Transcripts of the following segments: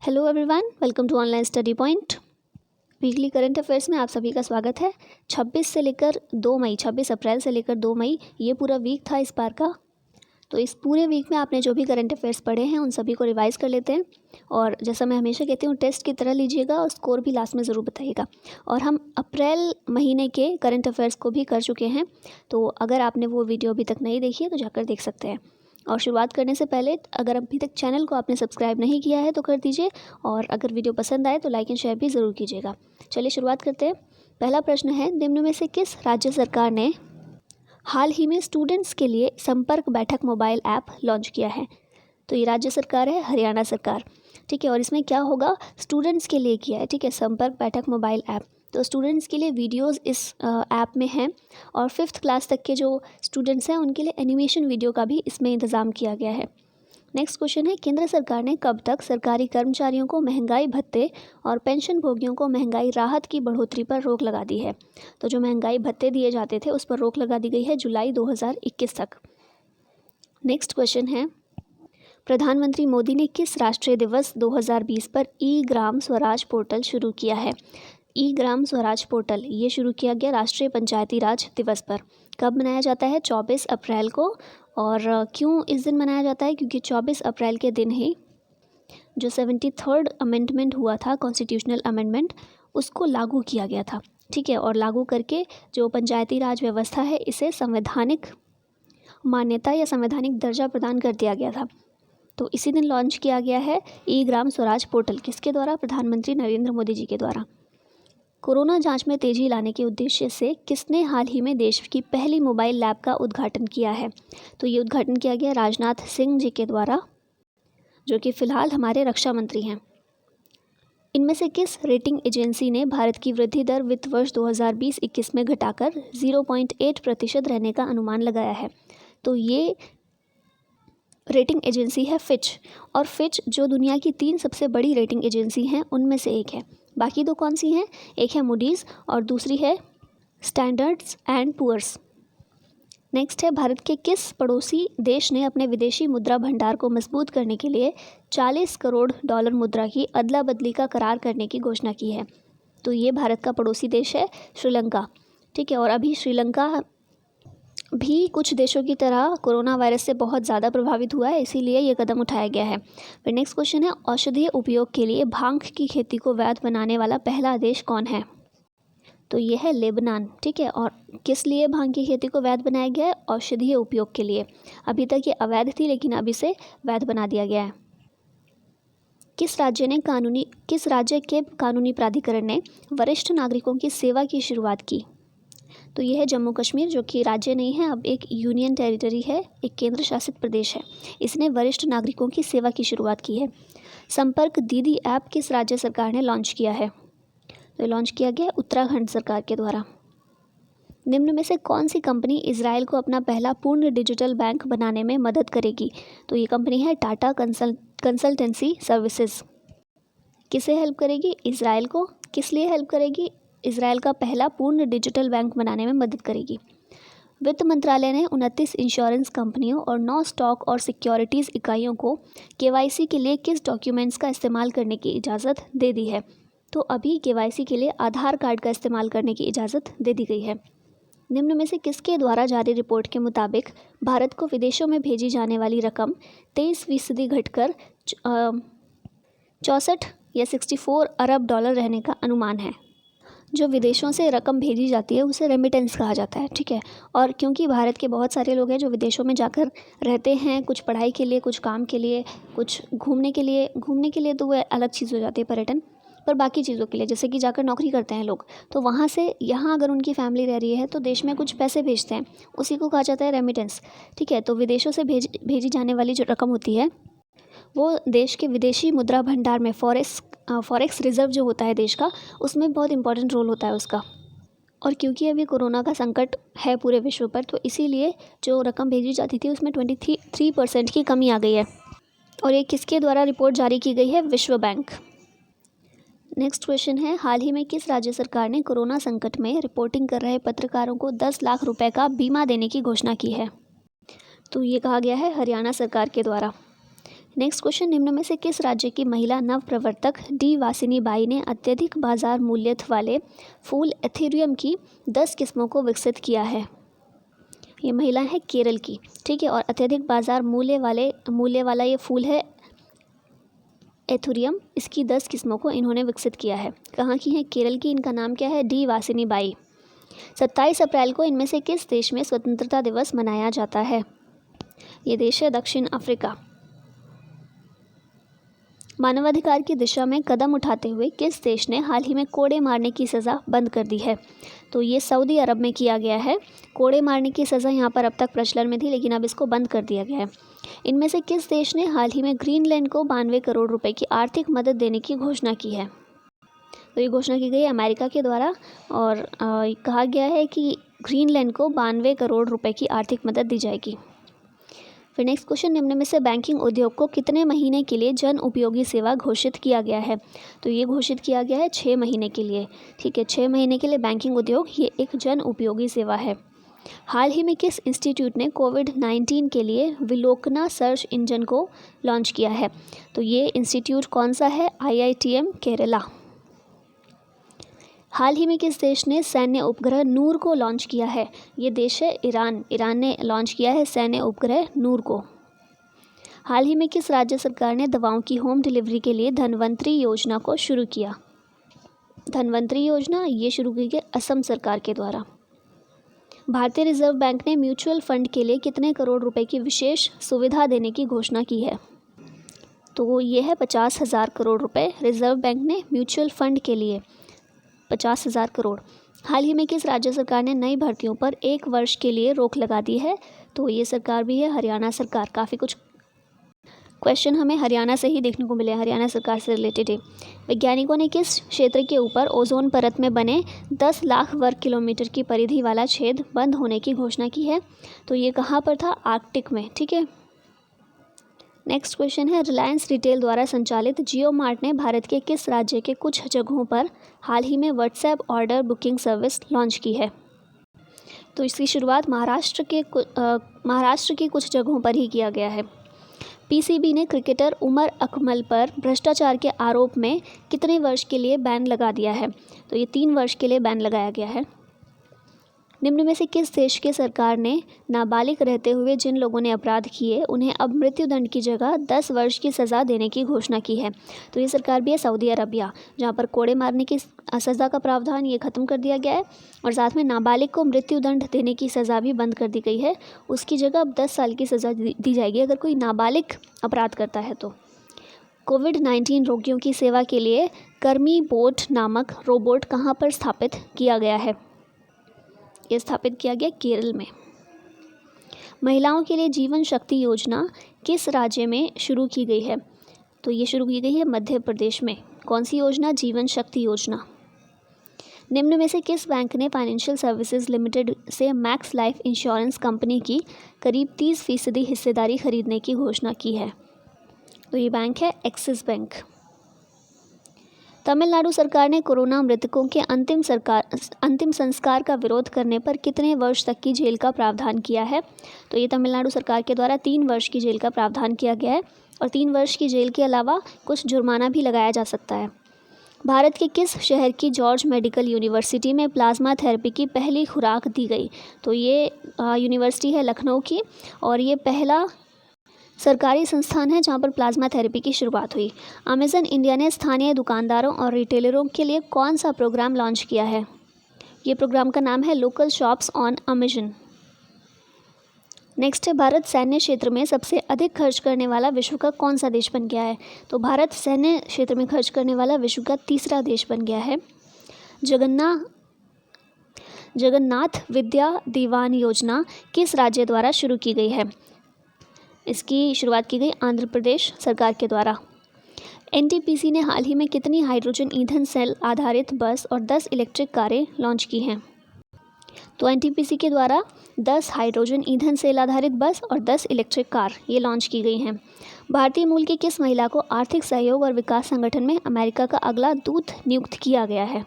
Hello everyone, welcome to online study point. Weekly current affairs में आप सभी का स्वागत है। 26 अप्रैल से लेकर 2 मई ये पूरा वीक था इस बार का। तो इस पूरे वीक में आपने जो भी करंट अफेयर्स पढ़े हैं उन सभी को रिवाइज़ कर लेते हैं। और जैसा मैं हमेशा कहती हूँ, टेस्ट की तरह लीजिएगा और स्कोर भी लास्ट में ज़रूर बताइएगा। और हम अप्रैल महीने के करंट अफेयर्स को भी कर चुके हैं, तो अगर आपने वो वीडियो अभी तक नहीं देखी है तो जाकर देख सकते हैं। और शुरुआत करने से पहले अगर अभी तक चैनल को आपने सब्सक्राइब नहीं किया है तो कर दीजिए, और अगर वीडियो पसंद आए तो लाइक एंड शेयर भी ज़रूर कीजिएगा। चलिए शुरुआत करते हैं। पहला प्रश्न है, निम्न में से किस राज्य सरकार ने हाल ही में स्टूडेंट्स के लिए संपर्क बैठक मोबाइल ऐप लॉन्च किया है? तो ये राज्य सरकार है हरियाणा सरकार। ठीक है, और इसमें क्या होगा, स्टूडेंट्स के लिए किया है। ठीक है, संपर्क बैठक मोबाइल ऐप। तो स्टूडेंट्स के लिए वीडियोस इस ऐप में हैं, और 5th क्लास तक के जो स्टूडेंट्स हैं उनके लिए एनिमेशन वीडियो का भी इसमें इंतज़ाम किया गया है। नेक्स्ट क्वेश्चन है, केंद्र सरकार ने कब तक सरकारी कर्मचारियों को महंगाई भत्ते और पेंशन भोगियों को महंगाई राहत की बढ़ोतरी पर रोक लगा दी है? तो जो महंगाई भत्ते दिए जाते थे उस पर रोक लगा दी गई है जुलाई 2021 तक। नेक्स्ट क्वेश्चन है, प्रधानमंत्री मोदी ने किस राष्ट्रीय दिवस 2020 पर ई ग्राम स्वराज पोर्टल शुरू किया है? ई ग्राम स्वराज पोर्टल ये शुरू किया गया राष्ट्रीय पंचायती राज दिवस पर। कब मनाया जाता है? 24 अप्रैल को। और क्यों इस दिन मनाया जाता है? क्योंकि 24 अप्रैल के दिन ही जो 73rd अमेंडमेंट हुआ था, कॉन्स्टिट्यूशनल अमेंडमेंट, उसको लागू किया गया था। ठीक है, और लागू करके जो पंचायती राज व्यवस्था है इसे संवैधानिक मान्यता या संवैधानिक दर्जा प्रदान कर दिया गया था। तो इसी दिन लॉन्च किया गया है ई ग्राम स्वराज पोर्टल। किसके द्वारा? प्रधानमंत्री नरेंद्र मोदी जी के द्वारा। कोरोना जांच में तेजी लाने के उद्देश्य से किसने हाल ही में देश की पहली मोबाइल लैब का उद्घाटन किया है? तो ये उद्घाटन किया गया राजनाथ सिंह जी के द्वारा, जो कि फ़िलहाल हमारे रक्षा मंत्री हैं। इनमें से किस रेटिंग एजेंसी ने भारत की वृद्धि दर वित्त वर्ष 2020-21 में घटाकर 0.8% रहने का अनुमान लगाया है? तो ये रेटिंग एजेंसी है फिच। और फिच जो दुनिया की 3 सबसे बड़ी रेटिंग एजेंसी हैं उनमें से एक है। बाकी 2 कौन सी हैं? एक है मूडीज़ और दूसरी है स्टैंडर्ड्स एंड पुअर्स। नेक्स्ट है, भारत के किस पड़ोसी देश ने अपने विदेशी मुद्रा भंडार को मजबूत करने के लिए $40 करोड़ मुद्रा की अदला बदली का करार करने की घोषणा की है? तो ये भारत का पड़ोसी देश है श्रीलंका। ठीक है, और अभी श्रीलंका भी कुछ देशों की तरह कोरोना वायरस से बहुत ज़्यादा प्रभावित हुआ है, इसीलिए ये कदम उठाया गया है। फिर नेक्स्ट क्वेश्चन है, औषधीय उपयोग के लिए भांग की खेती को वैध बनाने वाला पहला देश कौन है? तो ये है लेबनान। ठीक है, और किस लिए भांग की खेती को वैध बनाया गया है? औषधीय उपयोग के लिए। अभी तक ये अवैध थी लेकिन अब इसे वैध बना दिया गया है। किस राज्य के कानूनी प्राधिकरण ने वरिष्ठ नागरिकों की सेवा की शुरुआत की? तो यह है जम्मू कश्मीर, जो कि राज्य नहीं है, अब एक यूनियन टेरिटरी है, एक केंद्र शासित प्रदेश है। इसने वरिष्ठ नागरिकों की सेवा की शुरुआत की है। संपर्क दीदी ऐप किस राज्य सरकार ने लॉन्च किया है? तो लॉन्च किया गया उत्तराखंड सरकार के द्वारा। निम्न में से कौन सी कंपनी इजराइल को अपना पहला पूर्ण डिजिटल बैंक बनाने में मदद करेगी? तो ये कंपनी है टाटा कंसल्टेंसी सर्विसेज। किसे हेल्प करेगी? इजराइल को। किस लिए हेल्प करेगी? इजराइल का पहला पूर्ण डिजिटल बैंक बनाने में मदद करेगी। वित्त मंत्रालय ने 29 इंश्योरेंस कंपनियों और 9 स्टॉक और सिक्योरिटीज़ इकाइयों को केवाईसी के लिए किस डॉक्यूमेंट्स का इस्तेमाल करने की इजाज़त दे दी है? तो अभी केवाईसी के लिए आधार कार्ड का इस्तेमाल करने की इजाज़त दे दी गई है। निम्न में से किसके द्वारा जारी रिपोर्ट के मुताबिक भारत को विदेशों में भेजी जाने वाली रकम 23% घटकर 64 या 64 अरब डॉलर रहने का अनुमान है? जो विदेशों से रकम भेजी जाती है उसे रेमिटेंस कहा जाता है। ठीक है, और क्योंकि भारत के बहुत सारे लोग हैं जो विदेशों में जाकर रहते हैं, कुछ पढ़ाई के लिए, कुछ काम के लिए, कुछ घूमने के लिए तो वो अलग चीज़ हो जाती है पर्यटन, पर बाकी चीज़ों के लिए जैसे कि जाकर नौकरी करते हैं लोग, तो वहाँ से यहाँ अगर उनकी फैमिली रह रही है तो देश में कुछ पैसे भेजते हैं, उसी को कहा जाता है रेमिटेंस। ठीक है, तो विदेशों से भेजी जाने वाली जो रकम होती है वो देश के विदेशी मुद्रा भंडार में फॉरेक्स रिजर्व जो होता है देश का, उसमें बहुत इंपॉर्टेंट रोल होता है उसका। और क्योंकि अभी कोरोना का संकट है पूरे विश्व पर, तो इसीलिए जो रकम भेजी जाती थी उसमें 23% की कमी आ गई है। और ये किसके द्वारा रिपोर्ट जारी की गई है? विश्व बैंक। नेक्स्ट क्वेश्चन है, हाल ही में किस राज्य सरकार ने कोरोना संकट में रिपोर्टिंग कर रहे पत्रकारों को 10 लाख रुपए का बीमा देने की घोषणा की है? तो ये कहा गया है हरियाणा सरकार के द्वारा। नेक्स्ट क्वेश्चन, निम्न में से किस राज्य की महिला नवप्रवर्तक डी वासिनी बाई ने अत्यधिक बाजार मूल्य वाले फूल एथेरियम की 10 किस्मों को विकसित किया है? ये महिला है केरल की, ठीक है। और अत्यधिक बाजार मूल्य वाला ये फूल है एथेरियम, इसकी 10 किस्मों को इन्होंने विकसित किया है। कहाँ की है? केरल की। इनका नाम क्या है? D Vasini by. 27 अप्रैल को इनमें से किस देश में स्वतंत्रता दिवस मनाया जाता है? ये देश है दक्षिण अफ्रीका। मानवाधिकार की दिशा में कदम उठाते हुए किस देश ने हाल ही में कोड़े मारने की सज़ा बंद कर दी है? तो ये सऊदी अरब में किया गया है। कोड़े मारने की सज़ा यहाँ पर अब तक प्रचलन में थी, लेकिन अब इसको बंद कर दिया गया है। इनमें से किस देश ने हाल ही में ग्रीनलैंड को 92 करोड़ रुपए की आर्थिक मदद देने की घोषणा की है? तो ये घोषणा की गई है अमेरिका के द्वारा, और कहा गया है कि ग्रीनलैंड को 92 करोड़ रुपए की आर्थिक मदद दी जाएगी। फिर नेक्स्ट क्वेश्चन, निम्न में से बैंकिंग उद्योग को कितने महीने के लिए जन उपयोगी सेवा घोषित किया गया है? तो ये घोषित किया गया है 6 महीने के लिए, ठीक है। 6 महीने के लिए बैंकिंग उद्योग ये एक जन उपयोगी सेवा है। हाल ही में किस इंस्टीट्यूट ने कोविड-19 के लिए विलोकना सर्च इंजन को लॉन्च किया है? तो ये इंस्टीट्यूट कौन सा है? IITM केरला। हाल ही में किस देश ने सैन्य उपग्रह नूर को लॉन्च किया है? ये देश है ईरान। ईरान ने लॉन्च किया है सैन्य उपग्रह नूर को। हाल ही में किस राज्य सरकार ने दवाओं की होम डिलीवरी के लिए धन्वंतरी योजना को शुरू किया? धन्वंतरी योजना ये शुरू की गई असम सरकार के द्वारा। भारतीय रिजर्व बैंक ने म्यूचुअल फंड के लिए कितने करोड़ रुपए की विशेष सुविधा देने की घोषणा की है? तो ये है 50,000 करोड़ रुपए रिजर्व बैंक ने म्यूचुअल फंड के लिए 50,000 करोड़। हाल ही में किस राज्य सरकार ने नई भर्तियों पर 1 वर्ष के लिए रोक लगा दी है? तो ये सरकार भी है हरियाणा सरकार। काफ़ी कुछ क्वेश्चन हमें हरियाणा से ही देखने को मिले, हरियाणा सरकार से रिलेटेड है। वैज्ञानिकों ने किस क्षेत्र के ऊपर ओजोन परत में बने 10 लाख वर्ग किलोमीटर की परिधि वाला छेद बंद होने की घोषणा की है? तो ये कहाँ पर था? आर्कटिक में, ठीक है। नेक्स्ट क्वेश्चन है, रिलायंस रिटेल द्वारा संचालित जियो मार्ट ने भारत के किस राज्य के कुछ जगहों पर हाल ही में WhatsApp order booking service launch की है? तो इसकी शुरुआत महाराष्ट्र की कुछ जगहों पर ही किया गया है। PCB ने क्रिकेटर उमर अकमल पर भ्रष्टाचार के आरोप में कितने वर्ष के लिए बैन लगा दिया है? तो ये 3 वर्ष के लिए बैन लगाया गया है। निम्न में से किस देश की सरकार ने नाबालिग रहते हुए जिन लोगों ने अपराध किए उन्हें अब मृत्युदंड की जगह 10 वर्ष की सज़ा देने की घोषणा की है? तो ये सरकार भी है सऊदी अरबिया, जहाँ पर कोड़े मारने की सज़ा का प्रावधान ये ख़त्म कर दिया गया है, और साथ में नाबालिग को मृत्युदंड देने की सज़ा भी बंद कर दी गई है। उसकी जगह अब 10 साल की सज़ा दी जाएगी अगर कोई नाबालिग अपराध करता है तो। कोविड-19 रोगियों की सेवा के लिए कर्मी बोट नामक रोबोट कहाँ पर स्थापित किया गया है? ये स्थापित किया गया केरल में। महिलाओं के लिए जीवन शक्ति योजना किस राज्य में शुरू की गई है? तो ये शुरू की गई है मध्य प्रदेश में। कौन सी योजना? जीवन शक्ति योजना। निम्न में से किस बैंक ने फाइनेंशियल सर्विसेज लिमिटेड से मैक्स लाइफ इंश्योरेंस कंपनी की करीब 30% हिस्सेदारी खरीदने की घोषणा की है? तो ये बैंक है एक्सिस बैंक। तमिलनाडु सरकार ने कोरोना मृतकों के अंतिम संस्कार का विरोध करने पर कितने वर्ष तक की जेल का प्रावधान किया है? तो ये तमिलनाडु सरकार के द्वारा 3 वर्ष की जेल का प्रावधान किया गया है, और 3 वर्ष की जेल के अलावा कुछ जुर्माना भी लगाया जा सकता है। भारत के किस शहर की जॉर्ज मेडिकल यूनिवर्सिटी में प्लाज्मा थेरेपी की पहली खुराक दी गई? तो ये यूनिवर्सिटी है लखनऊ की, और ये पहला सरकारी संस्थान है जहां पर प्लाज्मा थेरेपी की शुरुआत हुई। अमेज़न इंडिया ने स्थानीय दुकानदारों और रिटेलरों के लिए कौन सा प्रोग्राम लॉन्च किया है? ये प्रोग्राम का नाम है local shops on Amazon. Next है, भारत सैन्य क्षेत्र में सबसे अधिक खर्च करने वाला विश्व का कौन सा देश बन गया है? तो भारत सैन्य क्षेत्र में खर्च करने वाला विश्व का 3रा देश बन गया है। जगन्नाथ विद्या दीवान योजना किस राज्य द्वारा शुरू की गई है? इसकी शुरुआत की गई आंध्र प्रदेश सरकार के द्वारा। NTPC ने हाल ही में कितनी हाइड्रोजन ईंधन सेल आधारित बस और 10 इलेक्ट्रिक कारें लॉन्च की हैं? तो NTPC के द्वारा 10 हाइड्रोजन ईंधन सेल आधारित बस और 10 इलेक्ट्रिक कार ये लॉन्च की गई हैं। भारतीय मूल की किस महिला को आर्थिक सहयोग और विकास संगठन में अमेरिका का अगला दूत नियुक्त किया गया है?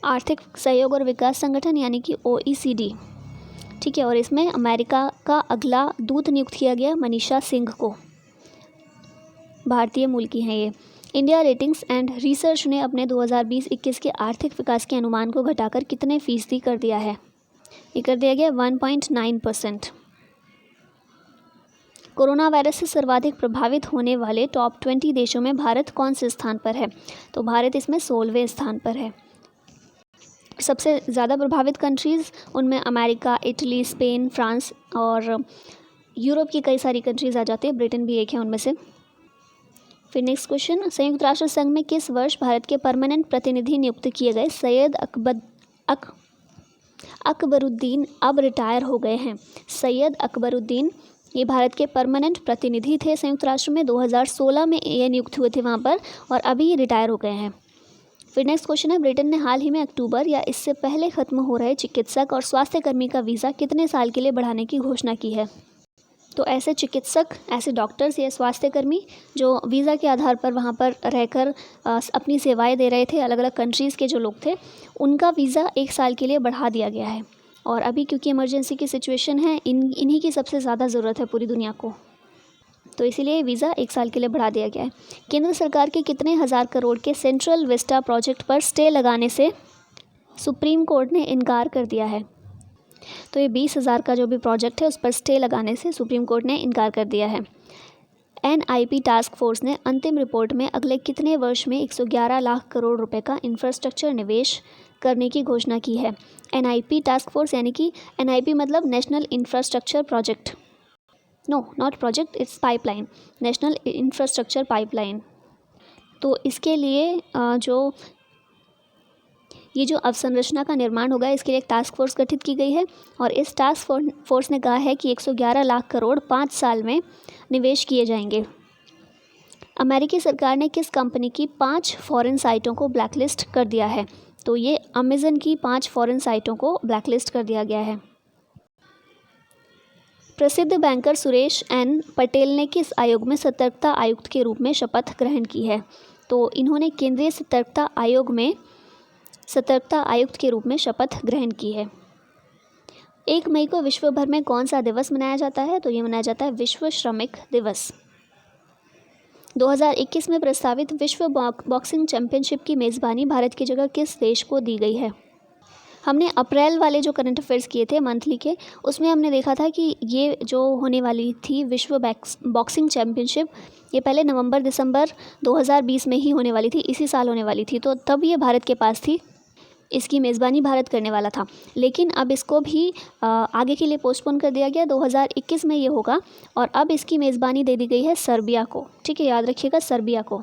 आर्थिक सहयोग और विकास संगठन यानी कि OECD, ठीक है। और इसमें अमेरिका का अगला दूत नियुक्त किया गया मनीषा सिंह को। भारतीय मूल की हैं ये। इंडिया रेटिंग्स एंड रिसर्च ने अपने 2020-21 के आर्थिक विकास के अनुमान को घटाकर कितने फीसदी कर दिया है? ये कर दिया गया 1.9%। कोरोना वायरस से सर्वाधिक प्रभावित होने वाले टॉप 20 देशों में भारत कौन से स्थान पर है? तो भारत इसमें 16वें स्थान पर है। सबसे ज़्यादा प्रभावित कंट्रीज़ उनमें अमेरिका, इटली, स्पेन, फ्रांस और यूरोप की कई सारी कंट्रीज़ आ जाती है, ब्रिटेन भी एक है उनमें से। फिर नेक्स्ट क्वेश्चन, संयुक्त राष्ट्र संघ में किस वर्ष भारत के परमानेंट प्रतिनिधि नियुक्त किए गए सैयद अकबरुद्दीन अब रिटायर हो गए हैं? सैयद अकबरुद्दीन ये भारत के परमानेंट प्रतिनिधि थे संयुक्त राष्ट्र में, 2016 में ये नियुक्त हुए थे वहाँ पर और अभी रिटायर हो गए हैं। फिर नेक्स्ट क्वेश्चन है, ब्रिटेन ने हाल ही में अक्टूबर या इससे पहले ख़त्म हो रहे चिकित्सक और स्वास्थ्यकर्मी का वीज़ा कितने साल के लिए बढ़ाने की घोषणा की है? तो ऐसे चिकित्सक, ऐसे डॉक्टर्स या स्वास्थ्यकर्मी जो वीज़ा के आधार पर वहाँ पर रहकर अपनी सेवाएं दे रहे थे, अलग अलग कंट्रीज़ के जो लोग थे, उनका वीज़ा 1 साल के लिए बढ़ा दिया गया है। और अभी क्योंकि इमरजेंसी की सिचुएशन है, इन्हीं की सबसे ज़्यादा ज़रूरत है पूरी दुनिया को, तो इसीलिए वीज़ा 1 साल के लिए बढ़ा दिया गया है। केंद्र सरकार के कितने हज़ार करोड़ के सेंट्रल विस्टा प्रोजेक्ट पर स्टे लगाने से सुप्रीम कोर्ट ने इनकार कर दिया है? तो ये 20,000 का जो भी प्रोजेक्ट है उस पर स्टे लगाने से सुप्रीम कोर्ट ने इनकार कर दिया है। NIP टास्क फोर्स ने अंतिम रिपोर्ट में अगले कितने वर्ष में 111 लाख करोड़ रुपए का इंफ्रास्ट्रक्चर निवेश करने की घोषणा की है? NIP टास्क फोर्स यानी कि NIP मतलब national infrastructure project, no not project, it's pipeline, national infrastructure pipeline. तो इसके लिए ये जो अवसंरचना का निर्माण होगा, इसके लिए एक टास्क फोर्स गठित की गई है और इस टास्क फोर्स ने कहा है कि 111 लाख करोड़ 5 साल में निवेश किए जाएंगे। अमेरिकी सरकार ने किस कंपनी की 5 फॉरेन साइटों को ब्लैकलिस्ट कर दिया है? तो ये अमेज़न की 5 फॉरेन साइटों को ब्लैकलिस्ट कर दिया गया है। प्रसिद्ध बैंकर सुरेश एन पटेल ने किस आयोग में सतर्कता आयुक्त के रूप में शपथ ग्रहण की है? तो इन्होंने केंद्रीय सतर्कता आयोग में सतर्कता आयुक्त के रूप में शपथ ग्रहण की है। 1 मई को विश्व भर में कौन सा दिवस मनाया जाता है? तो ये मनाया जाता है विश्व श्रमिक दिवस। 2021 में प्रस्तावित विश्व बॉक्सिंग चैंपियनशिप की मेज़बानी भारत की जगह किस देश को दी गई है? हमने अप्रैल वाले जो करंट अफेयर्स किए थे मंथली के, उसमें हमने देखा था कि ये जो होने वाली थी विश्व बॉक्सिंग चैंपियनशिप, ये पहले नवंबर दिसंबर 2020 में ही होने वाली थी, इसी साल होने वाली थी, तो तब ये भारत के पास थी, इसकी मेज़बानी भारत करने वाला था। लेकिन अब इसको भी आगे के लिए पोस्टपोन कर दिया गया, 2021 में ये होगा और अब इसकी मेज़बानी दे दी गई है सर्बिया को। ठीक है, याद रखिएगा सर्बिया को।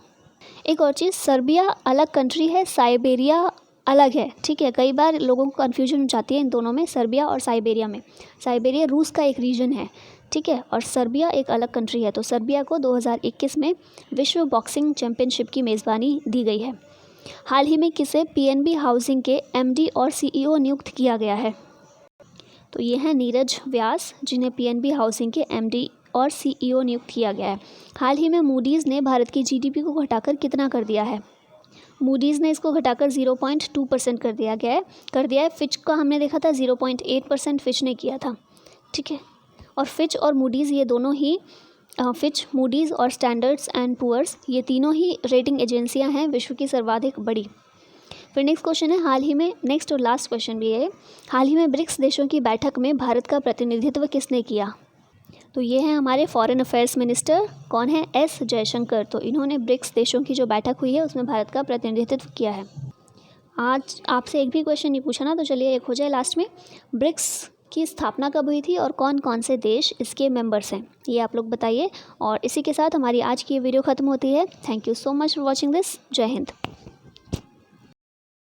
एक और चीज़, सर्बिया अलग कंट्री है, साइबेरिया अलग है। ठीक है, कई बार लोगों को कन्फ्यूजन हो जाती है इन दोनों में, सर्बिया और साइबेरिया में। साइबेरिया रूस का एक रीजन है, ठीक है, और सर्बिया एक अलग कंट्री है। तो सर्बिया को 2021 में विश्व बॉक्सिंग चैंपियनशिप की मेज़बानी दी गई है। हाल ही में किसे PNB हाउसिंग के MD और CEO नियुक्त किया गया है? तो ये हैं नीरज व्यास, जिन्हें PNB हाउसिंग के MD और CEO नियुक्त किया गया है। हाल ही में मूडीज़ ने भारत की GDP को घटाकर कितना कर दिया है? मूडीज़ ने इसको घटाकर 0.2% कर दिया है। फिच का हमने देखा था 0.8% फिच ने किया था। ठीक है, और फिच और मूडीज़ ये दोनों ही फिच, मूडीज़ और स्टैंडर्ड्स एंड पुअर्स, ये तीनों ही रेटिंग एजेंसियां हैं विश्व की सर्वाधिक बड़ी। फिर नेक्स्ट क्वेश्चन है, हाल ही में, नेक्स्ट और लास्ट क्वेश्चन भी है, हाल ही में ब्रिक्स देशों की बैठक में भारत का प्रतिनिधित्व किसने किया? तो ये हैं हमारे फॉरेन अफेयर्स मिनिस्टर, कौन है? S जयशंकर। तो इन्होंने ब्रिक्स देशों की जो बैठक हुई है उसमें भारत का प्रतिनिधित्व किया है। आज आपसे एक भी क्वेश्चन नहीं पूछा ना, तो चलिए एक हो जाए लास्ट में। ब्रिक्स की स्थापना कब हुई थी और कौन कौन से देश इसके मेंबर्स हैं, ये आप लोग बताइए। और इसी के साथ हमारी आज की वीडियो ख़त्म होती है। Thank you so much for watching this. जय हिंद।